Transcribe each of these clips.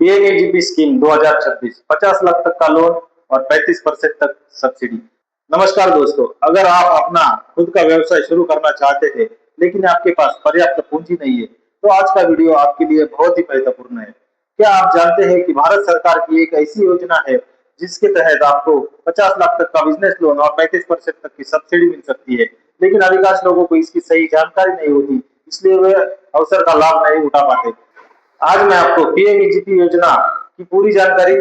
PMEGP scheme 2026 50 lakh तक का loan और 35% तक सब्सिडी। नमस्कार दोस्तों, अगर आप अपना खुद का व्यवसाय शुरू करना चाहते हैं लेकिन आपके पास पर्याप्त पूंजी नहीं है, तो आज का वीडियो आपके लिए बहुत ही महत्वपूर्ण है। क्या आप जानते हैं कि भारत सरकार की एक ऐसी योजना है जिसके तहत आपको 50 लाख तक का बिजनेस लोन और 35% तक की सब्सिडी मिल सकती है, लेकिन अधिकांश लोगों को इसकी सही जानकारी नहीं होती, इसलिए वे अवसर का लाभ नहीं उठा पाते। आज मैं आपको पीएमईजीपी योजना की पूरी जानकारी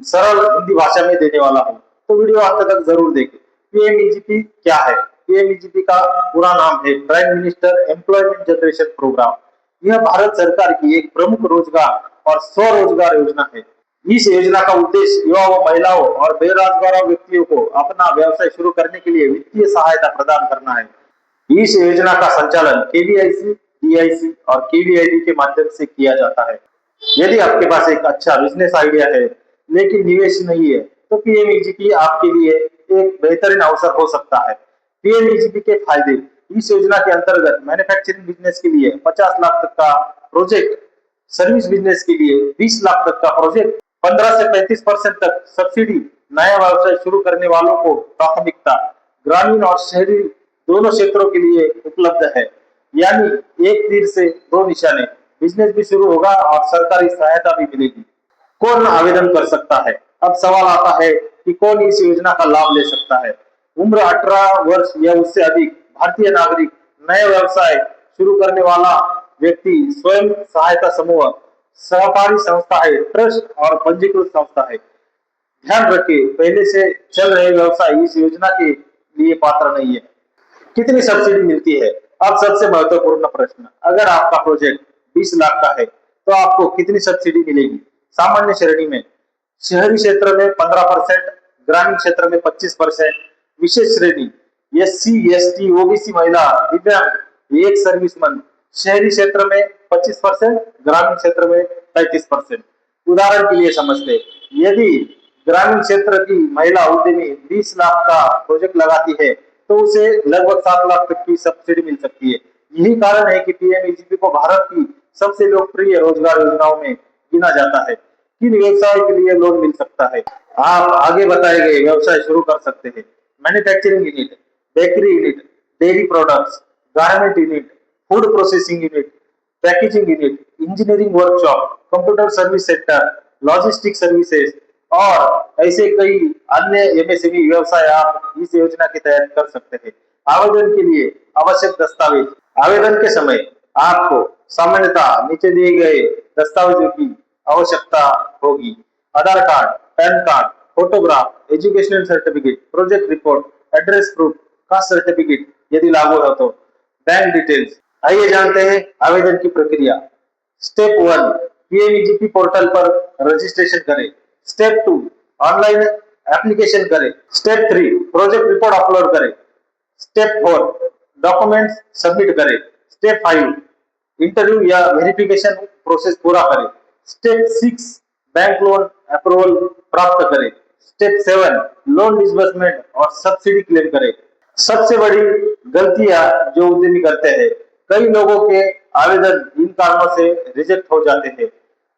सरल हिंदी भाषा में देने वाला हूँ, तो वीडियो अंत तक जरूर देखें। पीएमईजीपी क्या है? पीएमईजीपी का पूरा नाम है prime minister employment generation programme. यह भारत सरकार की एक प्रमुख रोजगार और स्वरोजगार योजना है। इस योजना का उद्देश्य युवाओं, महिलाओं और बेरोजगार व्यक्तियों को अपना व्यवसाय शुरू करने के लिए वित्तीय सहायता प्रदान करना है। इस योजना का संचालन केवीआईसी, डीआईसी और केवीआईडी के माध्यम से किया जाता है। यदि आपके पास एक अच्छा बिजनेस आइडिया है लेकिन निवेश नहीं है, तो पीएमईजीपी आपके लिए एक बेहतरीन अवसर हो सकता है। पीएमईजीपी के फायदे: इस योजना के अंतर्गत मैन्युफैक्चरिंग बिजनेस के लिए 50 लाख तक का प्रोजेक्ट, सर्विस बिजनेस के लिए 20 लाख तक का प्रोजेक्ट, 15 से 35% तक सब्सिडी, नया व्यवसाय शुरू करने वालों को प्राथमिकता, ग्रामीण और शहरी दोनों क्षेत्रों के लिए उपलब्ध है। यानी एक तीर से दो निशाने, बिजनेस भी शुरू होगा और सरकारी सहायता भी मिलेगी। कौन आवेदन कर सकता है? अब सवाल आता है कि कौन इस योजना का लाभ ले सकता है। उम्र 18 वर्ष या उससे अधिक, भारतीय नागरिक, नया व्यवसाय शुरू करने वाला व्यक्ति, स्वयं सहायता समूह, सहकारी संस्था है, ट्रस्ट और पंजीकृत संस्था है। ध्यान रखें, पहले से चल रहे व्यवसाय इस योजना के लिए पात्र नहीं है। कितनी सब्सिडी मिलती है? अब सबसे महत्वपूर्ण प्रश्न, अगर आपका प्रोजेक्ट 20 लाख का है तो आपको कितनी सब्सिडी मिलेगी? सामान्य श्रेणी में शहरी क्षेत्र में 15%, ग्रामीण क्षेत्र में 25%, विशेष श्रेणी एससी, एसटी, ओबीसी, महिला, दिव्यांग, एक सर्विसमैन, शहरी क्षेत्र में 25%, ग्रामीण क्षेत्र में 35%। उदाहरण के लिए समझते, यदि ग्रामीण क्षेत्र की महिला उद्यमी 20 लाख का प्रोजेक्ट लगाती है तो उसे लगभग 7 लाख तक की सब्सिडी मिल सकती है। यही कारण है कि पीएमईजीपी को भारत की सबसे लोकप्रिय रोजगार योजनाओं में गिना जाता है। किन व्यवसाय के लिए लोन मिल सकता है? आप आगे बताए गए व्यवसाय शुरू कर सकते हैं: manufacturing unit, bakery unit, dairy products, garment unit, food processing unit, packaging unit, engineering workshop, computer service centre, logistic services और ऐसे कई अन्य एमएसएमई व्यवसाय आप इस योजना के तहत कर सकते हैं। आवेदन के लिए आवश्यक दस्तावेज: आवेदन के समय आपको सामान्यतः नीचे दिए गए दस्तावेजों की आवश्यकता होगी: Aadhaar card, PAN card, photograph, educational certificate, project report, address proof, caste certificate यदि लागू हो तो, बैंक डिटेल्स। आइए जानते हैं आवेदन की प्रक्रिया। स्टेप 1, पीएमईजीपी पोर्टल पर रजिस्ट्रेशन करें। स्टेप 2, ऑनलाइन एप्लीकेशन करें। स्टेप 3, प्रोजेक्ट रिपोर्ट अपलोड करें। स्टेप 4, डॉक्यूमेंट्स सबमिट करें। स्टेप 5, इंटरव्यू या वेरिफिकेशन प्रोसेस पूरा करें। स्टेप 6, बैंक लोन अप्रूवल प्राप्त करें। स्टेप 7, लोन डिसबर्समेंट और सब्सिडी क्लेम करें। सबसे बड़ी गलतियां जो उद्यमी करते हैं, कई लोगों के आवेदन इन कारणों से रिजेक्ट हो जाते हैं: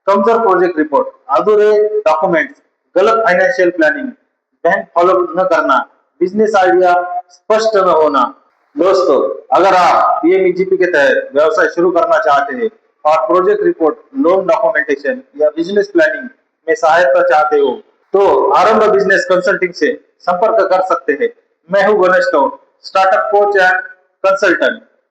कमजोर प्रोजेक्ट रिपोर्ट, अधूरे डॉक्यूमेंट्स, गलत फाइनेंशियल प्लानिंग, बैंक फॉलो न करना, बिजनेस आइडिया स्पष्ट न होना। दोस्तों, अगर आप पीएमईजीपी के तहत व्यवसाय शुरू करना चाहते हैं और प्रोजेक्ट रिपोर्ट, लोन डॉक्यूमेंटेशन या बिजनेस प्लानिंग में सहायता चाहते हो, तो आरंभ बिजनेस कंसल्टिंग से संपर्क कर सकते हैं। मैं हूं Ganesh Kaur, startup coach and consultant.